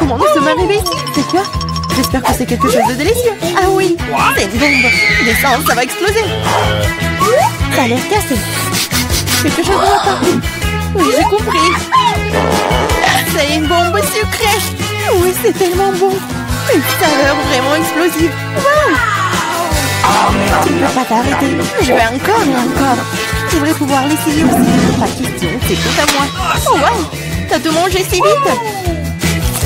Comment nous sommes arrivés ici? C'est quoi? J'espère que c'est quelque chose de délicieux. Ah oui, c'est une bombe. Descends, ça va exploser. Ça a l'air cassé. Quelque chose ne va pas. Oui, j'ai compris. C'est une bombe sucrée. Oui, c'est tellement bon. Une saveur vraiment explosive. Wow! Tu ne peux pas t'arrêter. Je vais encore et encore. Je devrais pouvoir l'essayer aussi. Pas question, c'est tout à moi. Oh wow! T'as tout mangé si vite.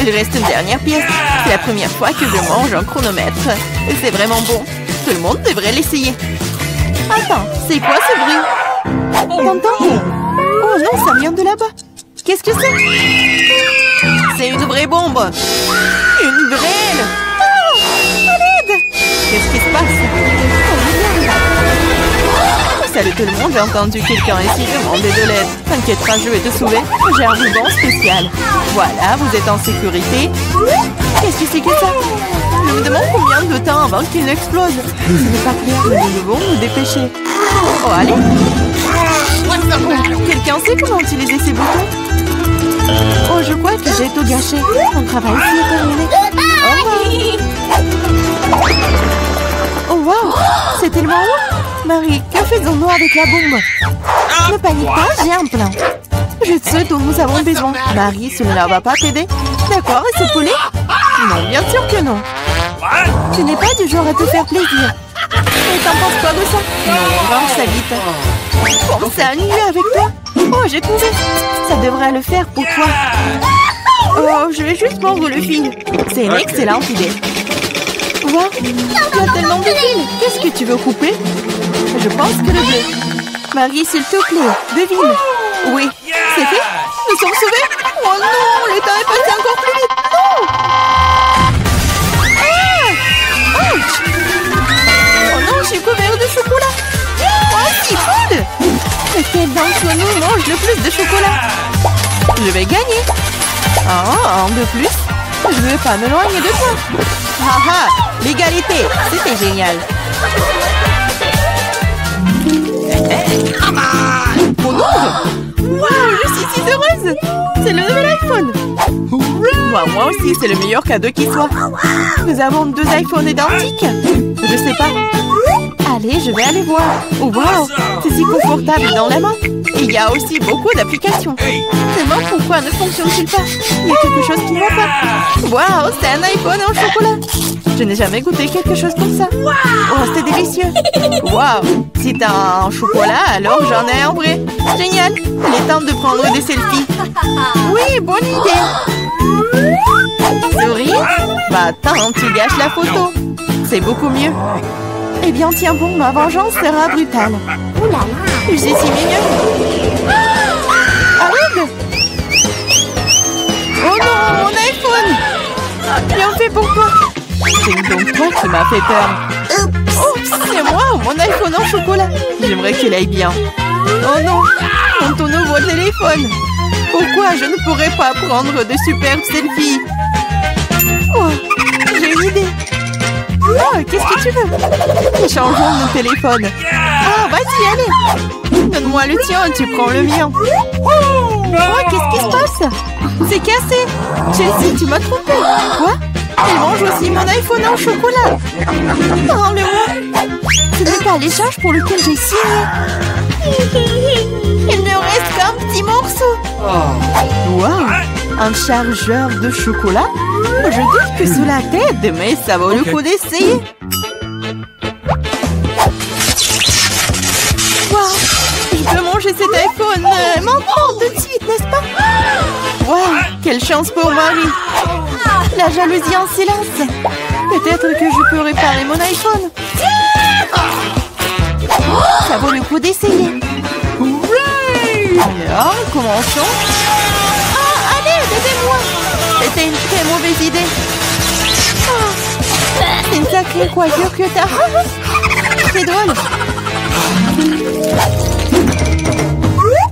Il reste une dernière pièce. C'est la première fois que je mange un chronomètre. Et c'est vraiment bon. Tout le monde devrait l'essayer. Attends, c'est quoi ce bruit? T'entends? Oh non, ça vient de là-bas. Qu'est-ce que c'est? C'est une vraie bombe. Une vraie. Oh, à l'aide! Qu'est-ce qui se passe? Salut tout le monde, j'ai entendu quelqu'un ici demander de l'aide. T'inquiète pas, je vais te sauver. J'ai un ruban spécial. Voilà, vous êtes en sécurité. Qu'est-ce que c'est que ça? Je me demande combien de temps avant qu'il n'explose. Ce n'est pas clair, mais nous devons nous dépêcher. Oh, allez. Oh, quelqu'un sait comment utiliser ces boutons? Oh, je crois que j'ai tout gâché. Mon travail ici est terminé. Au revoir. Oh, wow. C'est tellement haut. Marie, que faisons-nous avec la bombe? Ne panique pas, j'ai un plan. Je sais dont nous avons besoin. Marie, cela ne va pas t'aider? D'accord, et ce poulet? Non, bien sûr que non. Tu n'es pas du genre à te faire plaisir. Et t'en penses quoi de ça? Non, range ça vite. Pense à annuler avec toi. Oh, j'ai trouvé. Ça devrait le faire pour toi. Oh, je vais juste mordre le fil. C'est une excellente idée. Wow, il y a tellement de fils. Qu'est-ce que tu veux couper? Je pense que le bleu. Marie, s'il te plaît, devine. Oui, c'est fait. Nous sommes sauvés. Oh non, le temps est passé encore plus vite. Non. Ah! Ouch! Oh non, je suis couvert de chocolat. Oh, c'est cool. Lequel d'entre nous mange le plus de chocolat? Je vais gagner. Ah, un de plus. Je ne veux pas m'éloigner de toi. Haha, l'égalité, c'était génial. Mon ongle! Wow, je suis si heureuse! C'est le nouvel iPhone! Moi aussi, c'est le meilleur cadeau qui soit. Nous avons 2 iPhones identiques. Je sais pas. Allez, je vais aller voir. Oh, wow, c'est si confortable dans la main. Et il y a aussi beaucoup d'applications. Seulement, pourquoi ne fonctionne-t-il pas? Il y a quelque chose qui ne va pas. Wow, c'est un iPhone en chocolat. Je n'ai jamais goûté quelque chose comme ça. Oh, c'est délicieux. Wow, si t'as un chocolat, alors j'en ai un vrai. Génial. Il est temps de prendre des selfies. Oui, bonne idée. Souris? Bah attends, tu gâches la photo. C'est beaucoup mieux. Eh bien, tiens bon, ma vengeance sera brutale. Oula, je suis si mignonne. Arrête! Oh non, mon iPhone! Bien fait pour toi. C'est donc toi qui m'as fait peur. Oh, c'est moi, mon iPhone en chocolat. J'aimerais qu'il aille bien. Oh non, ton nouveau téléphone. Pourquoi je ne pourrais pas prendre de superbes selfies? Oh, j'ai une idée. Oh, qu'est-ce que tu veux? Échangeons nos téléphones. Ah, vas-y, allez. Donne-moi le tien, tu prends le mien. Oh, qu'est-ce qui se passe? C'est cassé. Chelsea, tu m'as trompé. Quoi? Elle mange aussi mon iPhone en chocolat. Rends-le-moi. Ce n'est pas l'échange pour lequel j'ai signé. Il ne reste qu'un petit morceau. Wow, un chargeur de chocolat? Je doute que cela t'aide, mais ça vaut le coup d'essayer. Wow, je peux manger cet iPhone maintenant de suite, n'est-ce pas? Wow, quelle chance pour Marie. La jalousie en silence. Peut-être que je peux réparer mon iPhone. Ça vaut le coup d'essayer. Alors, commençons. Ah, allez, aidez-moi. C'était une très mauvaise idée. Oh, c'est une sacrée coiffure que t'as. C'est drôle.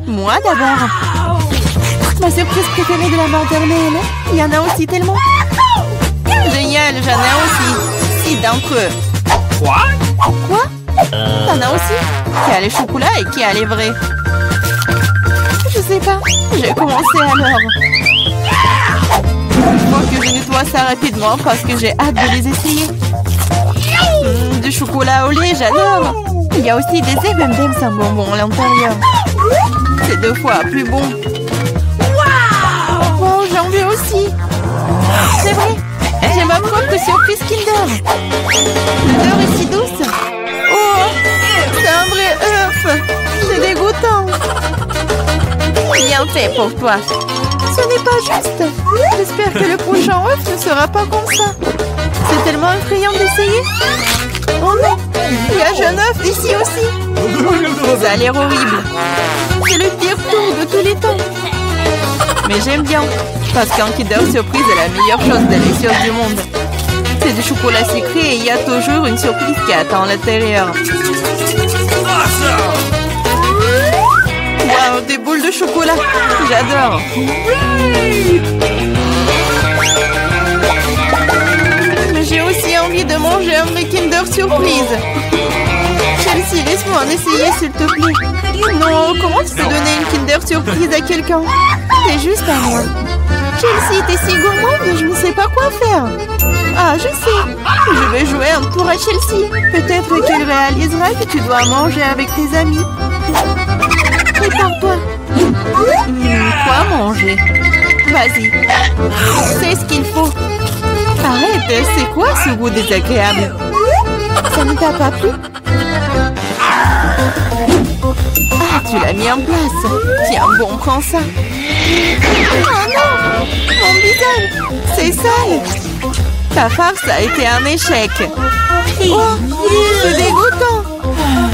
Moi d'abord. Ma surprise préférée de la maternelle. Il y en a aussi tellement. Génial, j'en ai aussi. 6 d'entre eux. Quoi? T'en as aussi? Qui a les chocolats et qui a les vrais? Je sais pas. J'ai commencé alors. Une fois que je ne ça rapidement parce que j'ai hâte de les essayer. Du chocolat au lait, j'adore. Il y a aussi des M&M's sans bonbons à l'intérieur. C'est 2 fois plus bon. Wow, j'en veux aussi. C'est vrai, j'ai ma propre surprise Kinder. L'odeur est si douce. Oh, c'est un vrai œuf. C'est dégoûtant. Bien fait pour toi. Ce n'est pas juste. J'espère que le prochain œuf ne sera pas comme ça. C'est tellement effrayant d'essayer. Oh non, il y a un jeune œuf ici aussi. Ça a l'air horrible. C'est le pire tour de tous les temps. Mais j'aime bien, parce qu'un Kinder Surprise est la meilleure chose délicieuse du monde. C'est du chocolat sucré et il y a toujours une surprise qui attend à l'intérieur. Wow, des boules de chocolat. J'adore. Mais j'ai aussi envie de manger un vrai Kinder Surprise. Chelsea, laisse-moi en essayer, s'il te plaît. Non, comment tu peux donner une Kinder Surprise à quelqu'un? C'est juste à moi. Chelsea, t'es si gourmande, je ne sais pas quoi faire. Ah, je sais. Je vais jouer un tour à Chelsea. Peut-être qu'elle réalisera que tu dois manger avec tes amis. Prépare-toi. Quoi manger? Vas-y. C'est ce qu'il faut. Arrête, c'est quoi ce goût désagréable? Ça ne t'a pas plu? Ah, tu l'as mis en place. Tiens, bon, prends ça. Oh non! Mon visage! C'est sale! Ta farce a été un échec. Oh, c'est dégoûtant!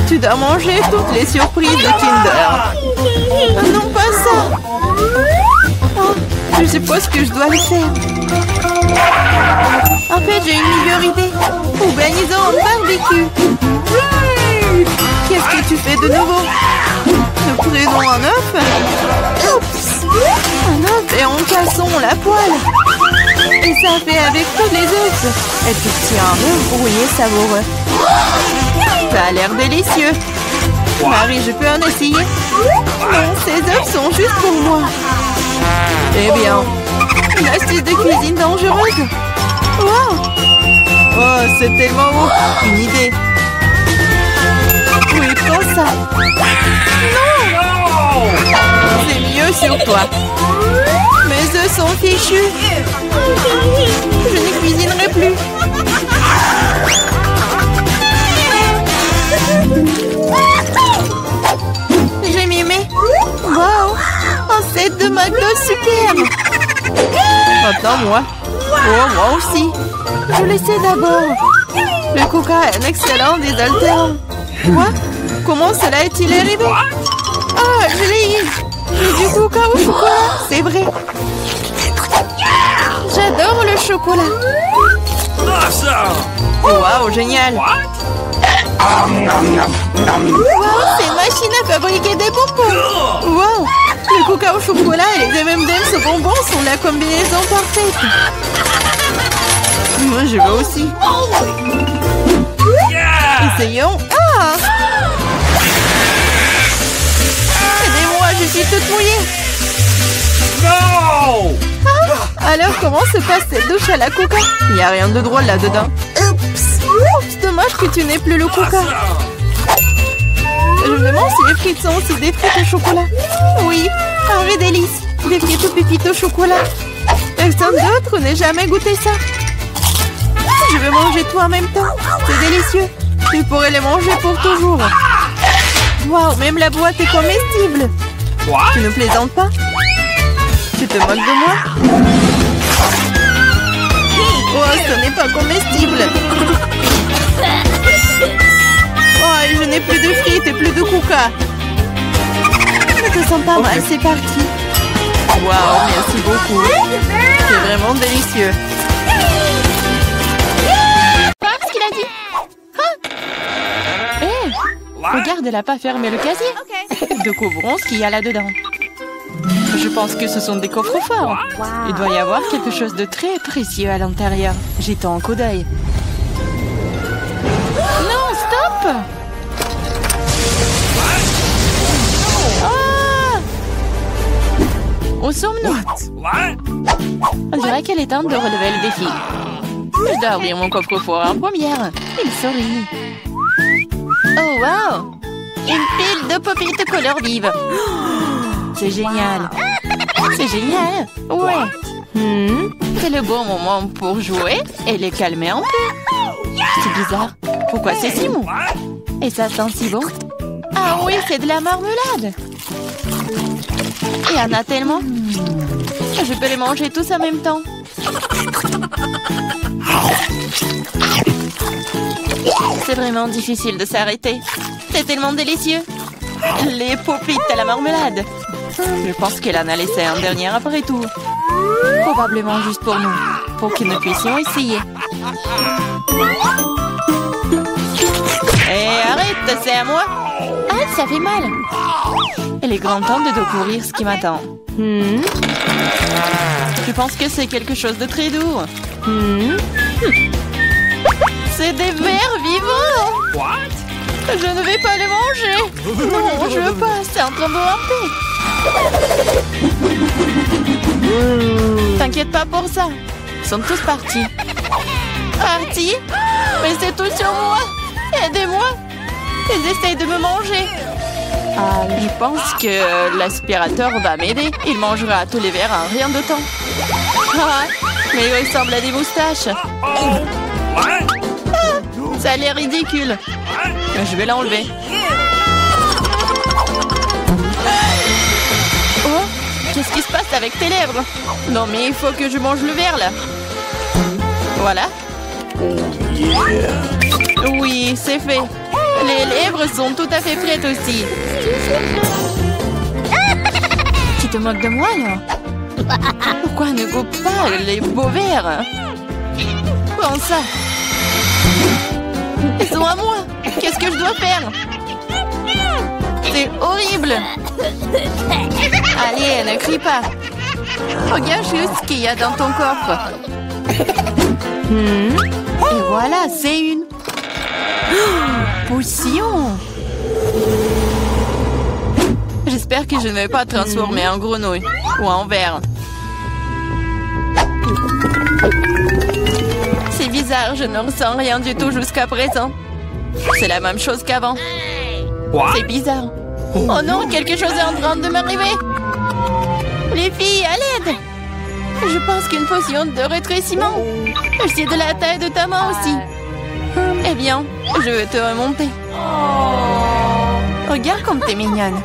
Tu dois manger toutes les surprises de Kinder. Non, pas ça! Oh, je suppose que je dois le faire. En fait, j'ai une meilleure idée. Organisons un barbecue. Qu'est-ce que tu fais de nouveau? Nous prenons un œuf. Oups! Un œuf et en cassons la poêle. Et ça fait avec tous les œufs. Et tu tiens un œuf brouillé savoureux. Ça a l'air délicieux. Marie, je peux en essayer? Non, ces œufs sont juste pour moi. Eh bien, une astuce de cuisine dangereuse. Wow! Oh, c'est tellement beau. Une idée. Oui, prends ça. Non! C'est mieux sur toi. Mes œufs sont fichus. Je ne cuisinerai plus. J'ai mimé. Wow! Un set de McDo superbe. Maintenant, moi. Oh, moi aussi. Je le sais d'abord. Le coca est un excellent désaltérant. Quoi? Comment cela est-il arrivé? Ah, je l'ai eu. J'ai du coca au chocolat, c'est vrai. J'adore le chocolat. Wow, génial. Wow, c'est une machine à fabriquer des bonbons. Wow, le coca au chocolat et les M&M's au bonbons sont la combinaison parfaite. Moi, je veux aussi. Essayons. Ah! Aidez-moi, je suis toute mouillée. Non! Ah, alors, comment se passe cette douche à la coca? Il n'y a rien de drôle là-dedans. Oups, dommage que tu n'aies plus le coca. Je me demande si les frites sont aussi des frites au chocolat. Oui, un vrai délice. Des frites aux pépites au chocolat. Personne d'autre n'a jamais goûté ça. Je vais manger tout en même temps. C'est délicieux. Tu pourrais les manger pour toujours. Waouh, même la boîte est comestible. Tu ne plaisantes pas? Tu te moques de moi? Oh, ce n'est pas comestible. Oh, je n'ai plus de frites et plus de coca. Je te sens pas mal, c'est parti. Waouh, merci beaucoup. C'est vraiment délicieux. Qu'est-ce qu'il a dit? Ah! Hé, regarde, elle n'a pas fermé le casier. Découvrons ce qu'il y a là-dedans. Je pense que ce sont des coffres forts. Il doit y avoir quelque chose de très précieux à l'intérieur. Jetons un coup d'œil. Non, stop! Ah! Où sommes-nous? On dirait dirait qu'il est temps de relever le défi. Je dois ouvrir mon coffre-fort en première. Il sourit. Oh, wow! Une pile de pop-it couleur vive. C'est génial. C'est génial. Ouais. C'est le bon moment pour jouer et les calmer un peu. C'est bizarre. Pourquoi c'est si mou? Et ça sent si bon. Ah oui, c'est de la marmelade. Il y en a tellement. Je peux les manger tous en même temps. C'est vraiment difficile de s'arrêter. C'est tellement délicieux. Les pop-it à la marmelade. Je pense qu'elle en a laissé un dernier après tout. Probablement juste pour nous. Pour que nous puissions essayer. Hé, arrête, c'est à moi. Ah, ça fait mal. Il est grand temps de découvrir ce qui m'attend. Je pense que c'est quelque chose de très doux. C'est des vers vivants. Je ne vais pas les manger. Non, je veux pas. C'est en train de ramper. T'inquiète pas pour ça. Ils sont tous partis. Partis? Mais c'est tout sur moi. Aidez-moi. Ils essayent de me manger. Je pense que l'aspirateur va m'aider. Il mangera tous les verres en rien de temps. Ah, mais il ressemble à des moustaches. Ça a l'air ridicule. Je vais l'enlever. Oh, qu'est-ce qui se passe avec tes lèvres? Non, mais il faut que je mange le verre, là. Voilà. Oui, c'est fait. Les lèvres sont tout à fait prêtes aussi. Tu te moques de moi, là? Pourquoi ne goûte pas les beaux verres? Prends ça. Ils sont à moi. Qu'est-ce que je dois faire? C'est horrible. Allez, ne crie pas. Regarde juste ce qu'il y a dans ton coffre. Et voilà, c'est une potion. J'espère que je ne vais pas transformer en grenouille ou en ver. C'est bizarre, je ne ressens rien du tout jusqu'à présent. C'est la même chose qu'avant. C'est bizarre. Oh non, quelque chose est en train de m'arriver. Les filles, à l'aide. Je pense qu'une potion de rétrécissement. C'est de la taille de ta main aussi. Eh bien, je vais te remonter. Regarde comme t'es mignonne.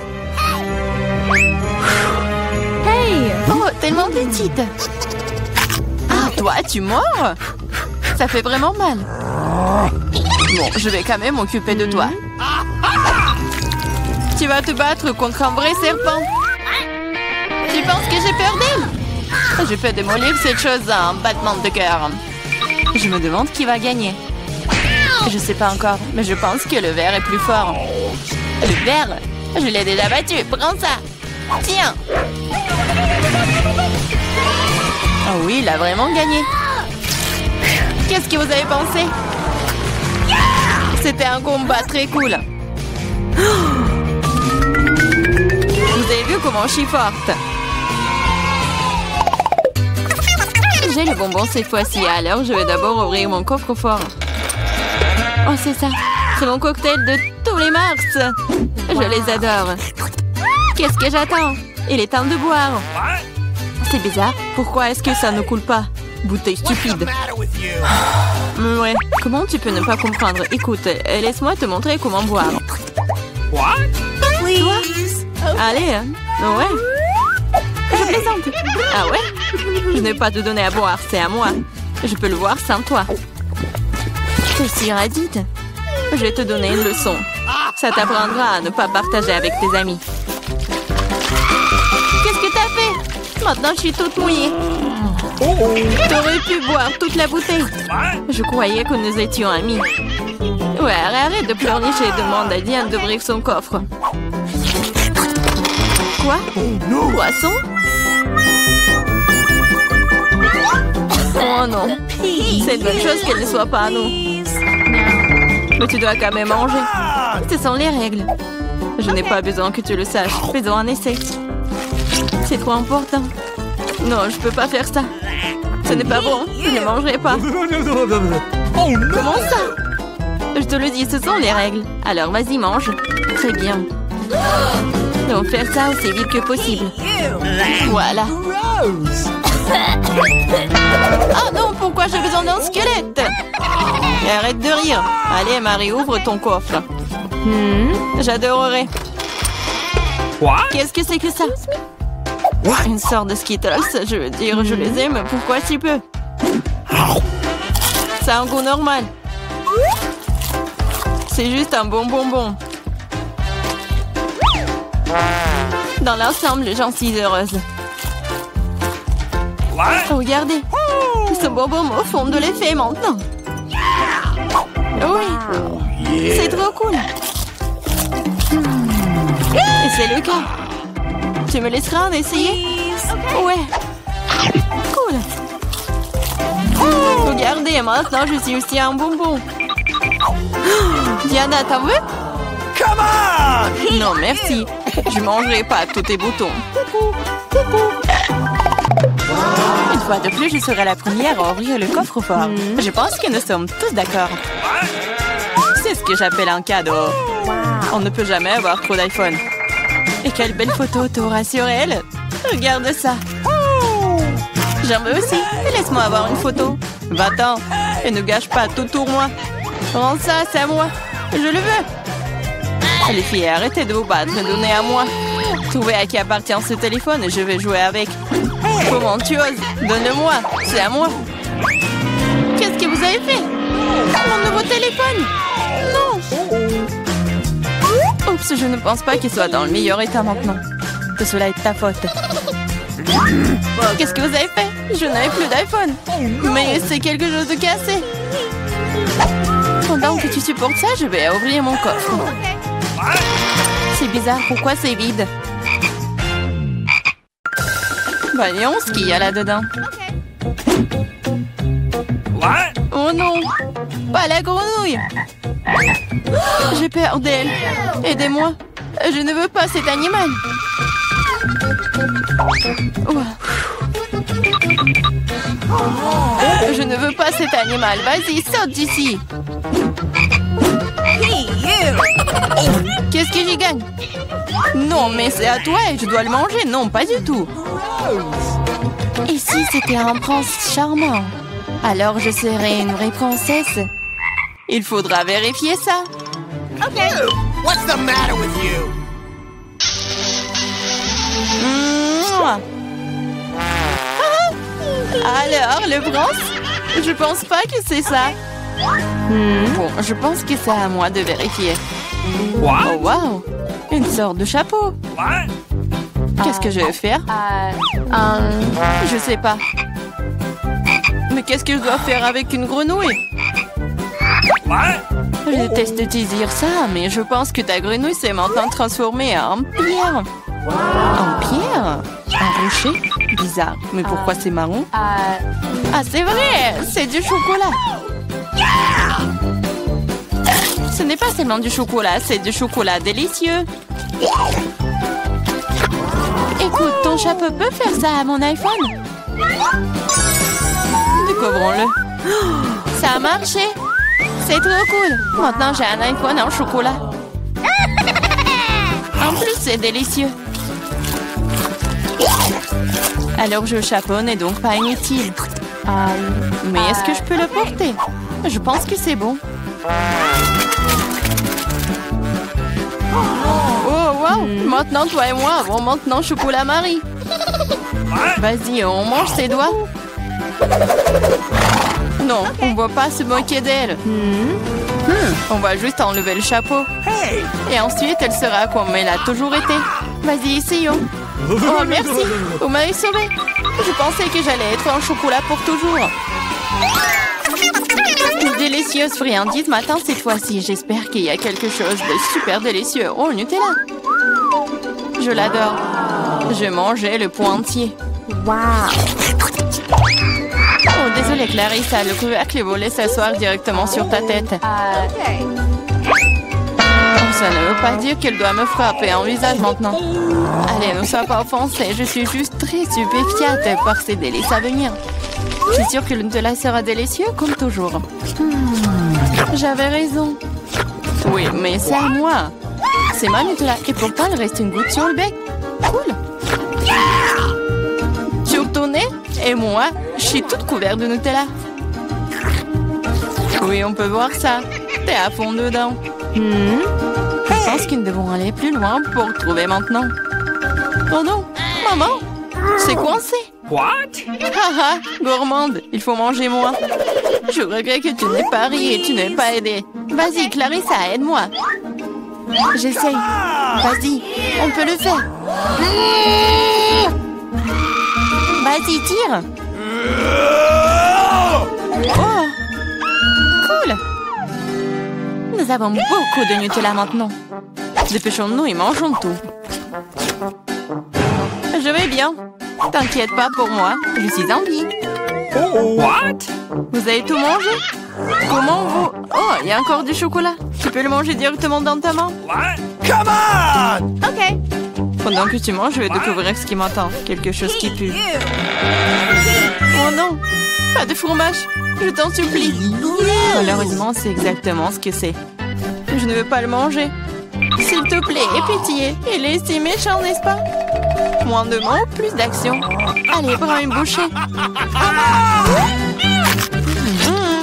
Hey! Oh, tellement petite. Ah, toi, tu mords? Ça fait vraiment mal. Bon, je vais quand même m'occuper de toi. Tu vas te battre contre un vrai serpent. Tu penses que j'ai peur d'elle? Je peux démolir cette chose en battement de cœur. Je me demande qui va gagner. Je sais pas encore, mais je pense que le ver est plus fort. Le ver? Je l'ai déjà battu. Prends ça. Tiens. Oh oui, il a vraiment gagné. Qu'est-ce que vous avez pensé? C'était un combat très cool. Vous avez vu comment je suis forte? J'ai le bonbon cette fois-ci, alors je vais d'abord ouvrir mon coffre-fort. Oh, c'est ça. C'est mon cocktail de tous les mars. Je les adore. Qu'est-ce que j'attends? Il est temps de boire. C'est bizarre. Pourquoi est-ce que ça ne coule pas? Bouteille stupide. Ouais. Comment tu peux ne pas comprendre? Écoute, laisse-moi te montrer comment boire. Toi? Allez, ouais. Je plaisante. Ah ouais? Je n'ai pas te donner à boire, c'est à moi. Je peux le voir sans toi. Tu es si radite. Je vais te donner une leçon. Ça t'apprendra à ne pas partager avec tes amis. Qu'est-ce que t'as fait? Maintenant, je suis toute mouillée. T'aurais pu boire toute la bouteille. Je croyais que nous étions amis. Ouais, arrête de pleurnicher et demande à Diane d'ouvrir son coffre. Quoi? Poisson? Oh non. C'est une bonne chose qu'elle ne soit pas à nous. Mais tu dois quand même manger. Ce sont les règles. Je n'ai pas besoin que tu le saches. Faisons un essai. C'est trop important. Non, je peux pas faire ça. Ce n'est pas bon. Je ne mangerai pas. Comment ça? Je te le dis, ce sont les règles. Alors vas-y, mange. Très bien. Donc faire ça aussi vite que possible. Voilà. Oh non, pourquoi j'ai besoin d'un squelette? Et arrête de rire. Allez, Marie, ouvre ton coffre. J'adorerais. Qu'est-ce que c'est que ça? Une sorte de Skittles. Je veux dire, je les aime. Pourquoi si peu? Ça a un goût normal. C'est juste un bon bonbon. Dans l'ensemble, j'en suis heureuse. Regardez. Ce bonbon me fond de l'effet maintenant. Oui. C'est trop cool. Et c'est le cas. Tu me laisseras en essayer? Ouais. Cool. Regardez, maintenant je suis aussi un bonbon. Diana, t'en veux? Non, merci. Je mangerai pas tous tes boutons. Une fois de plus, je serai la première à ouvrir le coffre-fort. Je pense que nous sommes tous d'accord. C'est ce que j'appelle un cadeau. On ne peut jamais avoir trop d'iPhone. Et quelle belle photo t'auras sur elle. Regarde ça. J'en veux aussi. Laisse-moi avoir une photo. Va-t'en. Et ne gâche pas tout pour moi. Rends ça, c'est à moi. Je le veux. Les filles, arrêtez de vous battre. Donnez à moi. Trouvez à qui appartient ce téléphone et je vais jouer avec. Comment tu oses? Donne-le-moi. C'est à moi. Qu'est-ce que vous avez fait? Mon nouveau téléphone? Non. Oups, je ne pense pas qu'il soit dans le meilleur état maintenant. Que cela est ta faute. Qu'est-ce que vous avez fait? Je n'avais plus d'iPhone. Mais c'est quelque chose de cassé. Pendant que tu supportes ça, je vais ouvrir mon coffre. C'est bizarre, pourquoi c'est vide? Voyons ce qu'il y a là-dedans. Oh non! Pas la grenouille! J'ai peur d'elle. Aidez-moi. Je ne veux pas cet animal. Je ne veux pas cet animal. Vas-y, saute d'ici. Qu'est-ce que j'y gagne? Non, mais c'est à toi et je dois le manger. Non, pas du tout. Et si c'était un prince charmant? Alors je serais une vraie princesse. Il faudra vérifier ça. Okay. What's the matter with you? Alors, le prince? Je pense pas que c'est ça. Bon, je pense que c'est à moi de vérifier. Oh, wow! Une sorte de chapeau. Qu'est-ce que je vais faire? Je sais pas. Mais qu'est-ce que je dois faire avec une grenouille? Je déteste te dire ça, mais je pense que ta grenouille s'est maintenant transformée en pierre. En pierre? Un rocher? Bizarre. Mais pourquoi c'est marron? Ah, c'est vrai! C'est du chocolat! Ce n'est pas seulement du chocolat, c'est du chocolat délicieux. Écoute, ton chapeau peut faire ça à mon iPhone? Découvrons-le. Ça a marché! C'est trop cool! Maintenant, j'ai un iPhone en chocolat. En plus, c'est délicieux. Alors, je chapeau n'est donc pas inutile. Mais est-ce que je peux le porter? Je pense que c'est bon. Oh, wow! Maintenant, toi et moi avons maintenant chocolat Marie. Vas-y, on mange ses doigts. Non, on ne va pas se moquer d'elle. On va juste enlever le chapeau. Et ensuite, elle sera comme elle a toujours été. Vas-y, essayons. Oh, merci. Vous m'avez sauvé. Je pensais que j'allais être en chocolat pour toujours. Une délicieuse friandise matin cette fois-ci. J'espère qu'il y a quelque chose de super délicieux. Oh, Nutella. Je l'adore. Je mangeais le pot entier. Wow. Oh, désolée Clarissa, le couvercle est volé s'asseoir directement sur ta tête. Ça ne veut pas dire qu'elle doit me frapper en visage maintenant. Allez, ne sois pas offensée, je suis juste très stupéfiante par ces délices à venir. Je suis sûre que le Nutella sera délicieux comme toujours. J'avais raison. Oui, mais c'est à moi. C'est ma Nutella et pourtant il reste une goutte sur le bec. Cool. Sur ton nez et moi, je suis toute couverte de Nutella. Oui, on peut voir ça. T'es à fond dedans. Je pense que nous devons aller plus loin pour trouver maintenant. Oh non, maman, c'est coincé. What? Haha, gourmande, il faut manger moins. Je regrette que tu n'aies pas ri et tu n'aies pas aidé. Vas-y, Clarissa, aide-moi. J'essaye. Vas-y, on peut le faire. Vas-y, tire. Oh, cool. Nous avons beaucoup de Nutella maintenant. Dépêchons-nous et mangeons tout. Je vais bien. T'inquiète pas pour moi, je suis en vie. What? Vous avez tout mangé? Comment vous... Oh, il y a encore du chocolat. Tu peux le manger directement dans ta main? What? Come on! Ok. Pendant que tu manges, je vais découvrir ce qui m'attend. Quelque chose qui pue. Oh non, pas de fromage. Je t'en supplie. Malheureusement, c'est exactement ce que c'est. Je ne veux pas le manger. S'il te plaît, aie pitié. Il est si méchant, n'est-ce pas? Moins de mots, plus d'action. Allez, prends une bouchée.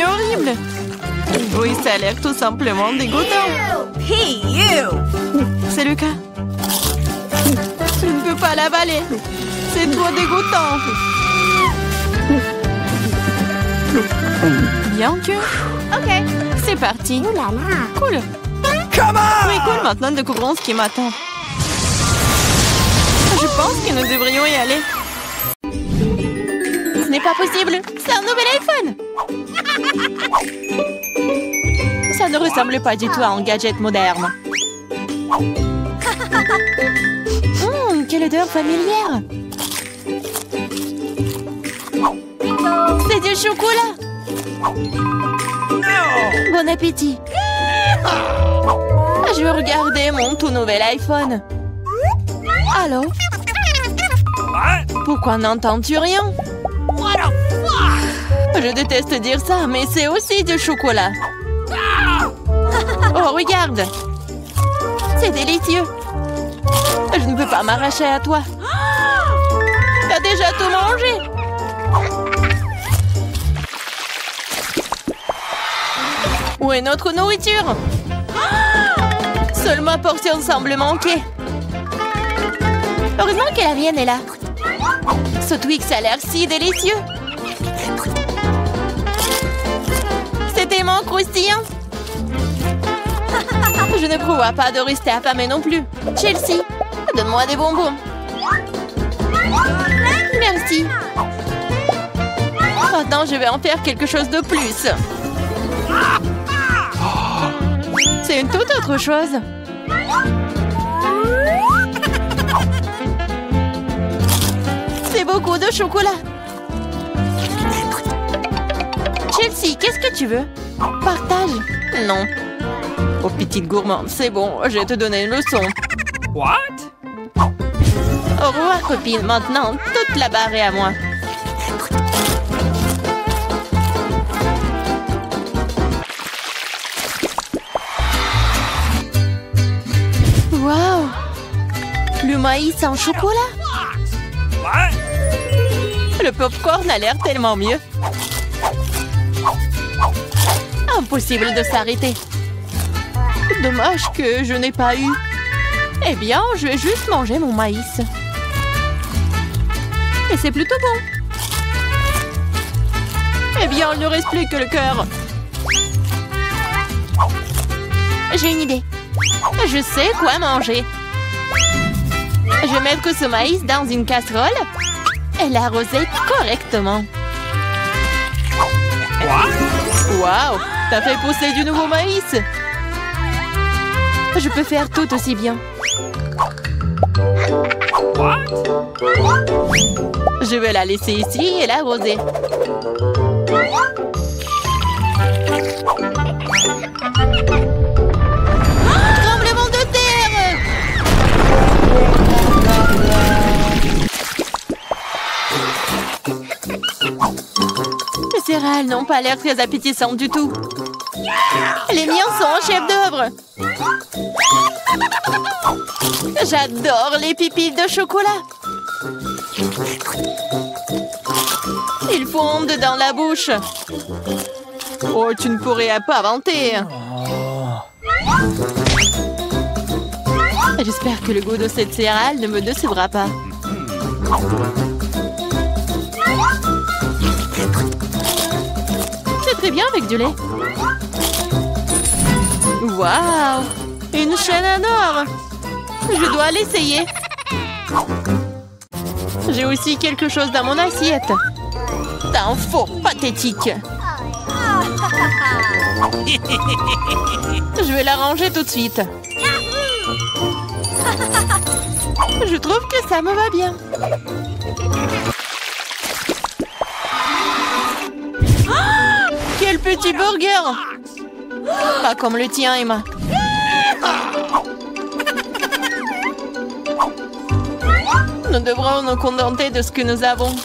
Horrible. Oui, ça a l'air tout simplement dégoûtant. C'est le cas. Je ne peux pas l'avaler. C'est trop dégoûtant. Bien que... Ok, c'est parti. Cool. Oui, cool. Maintenant, découvrons ce qui m'attend. Je pense que nous devrions y aller. Ce n'est pas possible. C'est un nouvel iPhone. Ça ne ressemble pas du tout à un gadget moderne. Quelle odeur familière. C'est du chocolat. Bon appétit. Je veux regarder mon tout nouvel iPhone. Allô? Pourquoi n'entends-tu rien? Je déteste dire ça, mais c'est aussi du chocolat. Oh, regarde. C'est délicieux. Je ne peux pas m'arracher à toi. T'as déjà tout mangé. Où est notre nourriture? Seule ma portion semble manquer. Heureusement que la mienne est là. Ce Twix a l'air si délicieux. C'est tellement croustillant. Je ne prévois pas de rester affamée non plus. Chelsea, donne-moi des bonbons. Merci. Maintenant, je vais en faire quelque chose de plus. C'est une toute autre chose. C'est beaucoup de chocolat. Chelsea, qu'est-ce que tu veux? Partage? Non. Oh, petite gourmande, c'est bon, je vais te donner une leçon. What? Au revoir, copine. Maintenant, toute la barre est à moi. Waouh! Le maïs en chocolat? What? Le popcorn a l'air tellement mieux. Impossible de s'arrêter. Dommage que je n'ai pas eu. Eh bien, je vais juste manger mon maïs. Et c'est plutôt bon. Eh bien, il ne reste plus que le cœur. J'ai une idée. Je sais quoi manger. Je vais mettre ce maïs dans une casserole et l'arroser correctement. Waouh! T'as fait pousser du nouveau maïs! Je peux faire tout aussi bien. What? Je vais la laisser ici et l'arroser. Tremblement de terre! céréales n'ont pas l'air très appétissantes du tout. Les miens sont un chef-d'œuvre. J'adore les pépites de chocolat. Ils fondent dans la bouche. Oh, tu ne pourrais pas inventer. J'espère que le goût de cette céréale ne me décevra pas. C'est très bien avec du lait. Waouh! Une chaîne en or! Je dois l'essayer. J'ai aussi quelque chose dans mon assiette. T'es un faux pathétique. Je vais la ranger tout de suite. Je trouve que ça me va bien. Oh, quel petit burger! Pas comme le tien, Emma. Nous devrons nous contenter de ce que nous avons.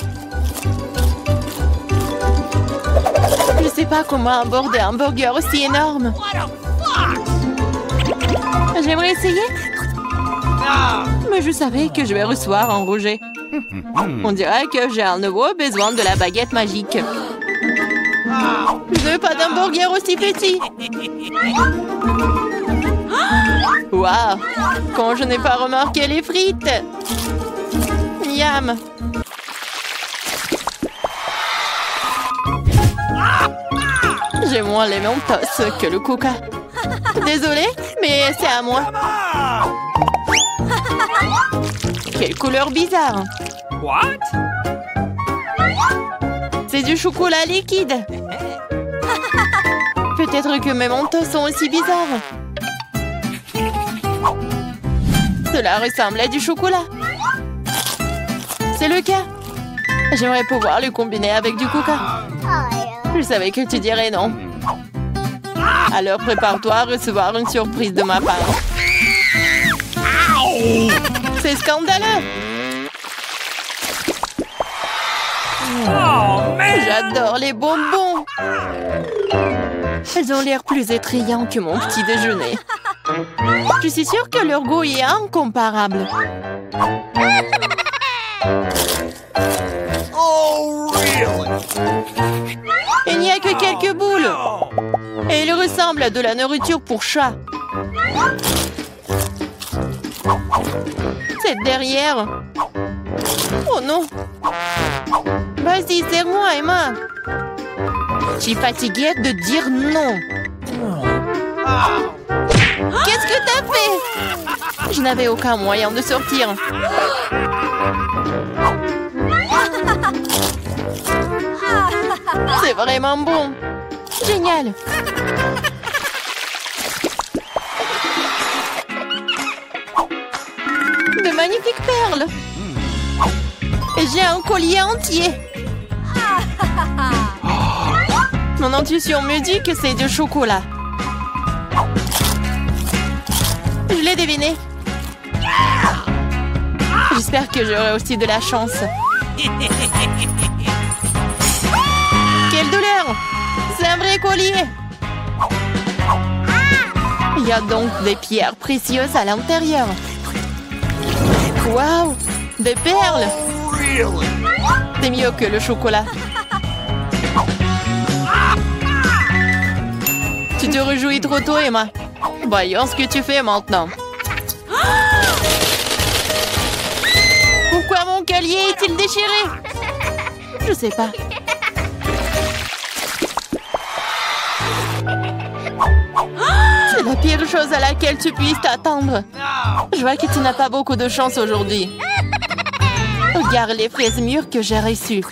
Je ne sais pas comment aborder un burger aussi énorme. J'aimerais essayer. Mais je savais que je vais recevoir un rejet. On dirait que j'ai un nouveau besoin de la baguette magique. Je veux pas d'un burger aussi petit. Waouh! Quand je n'ai pas remarqué les frites. Miam! J'ai moins les Mentos que le Coca. Désolée, mais c'est à moi. Quelle couleur bizarre! What? C'est du chocolat liquide. Peut-être que mes Mentos sont aussi bizarres. Cela ressemble à du chocolat. C'est le cas. J'aimerais pouvoir le combiner avec du Coca. Je savais que tu dirais non. Alors prépare-toi à recevoir une surprise de ma part. C'est scandaleux. Oh, man! J'adore les bonbons. Elles ont l'air plus attrayants que mon petit déjeuner. Je suis sûre que leur goût est incomparable. Oh, really? Il n'y a que quelques boules. Et ils ressemblent à de la nourriture pour chat. C'est derrière. Oh non. Vas-y, serre-moi, Emma. Je suis fatiguée de dire non. Qu'est-ce que t'as fait? Je n'avais aucun moyen de sortir. C'est vraiment bon. Génial. De magnifiques perles. Et j'ai un collier entier. Mon intuition me dit que c'est du chocolat. Je l'ai deviné. J'espère que j'aurai aussi de la chance. Quelle douleur! C'est un vrai collier! Il y a donc des pierres précieuses à l'intérieur. Waouh! Des perles! Really? C'est mieux que le chocolat. Tu te réjouis trop tôt, Emma. Voyons ce que tu fais maintenant. Pourquoi mon collier est-il déchiré? Je sais pas. C'est la pire chose à laquelle tu puisses t'attendre. Je vois que tu n'as pas beaucoup de chance aujourd'hui. Regarde les fraises mûres que j'ai reçues.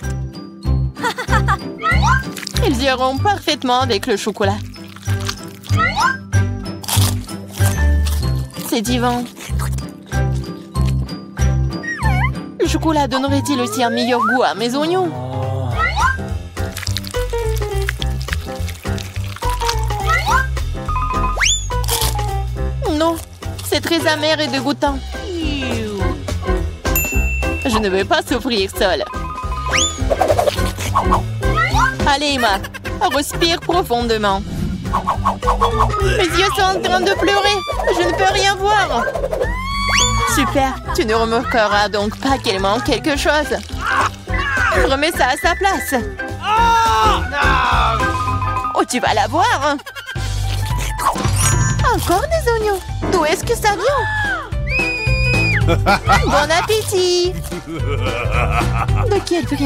Ils iront parfaitement avec le chocolat. C'est divin. Le chocolat donnerait-il aussi un meilleur goût à mes oignons? Non, c'est très amer et dégoûtant. Je ne veux pas souffrir seule. Allez, Emma, respire profondément. Mes yeux sont en train de pleurer. Je ne peux rien voir. Super, tu ne remarqueras donc pas qu'il manque quelque chose. Remets ça à sa place. Oh, tu vas la voir. Encore des oignons. D'où est-ce que ça vient? Bon appétit. De qui elle veut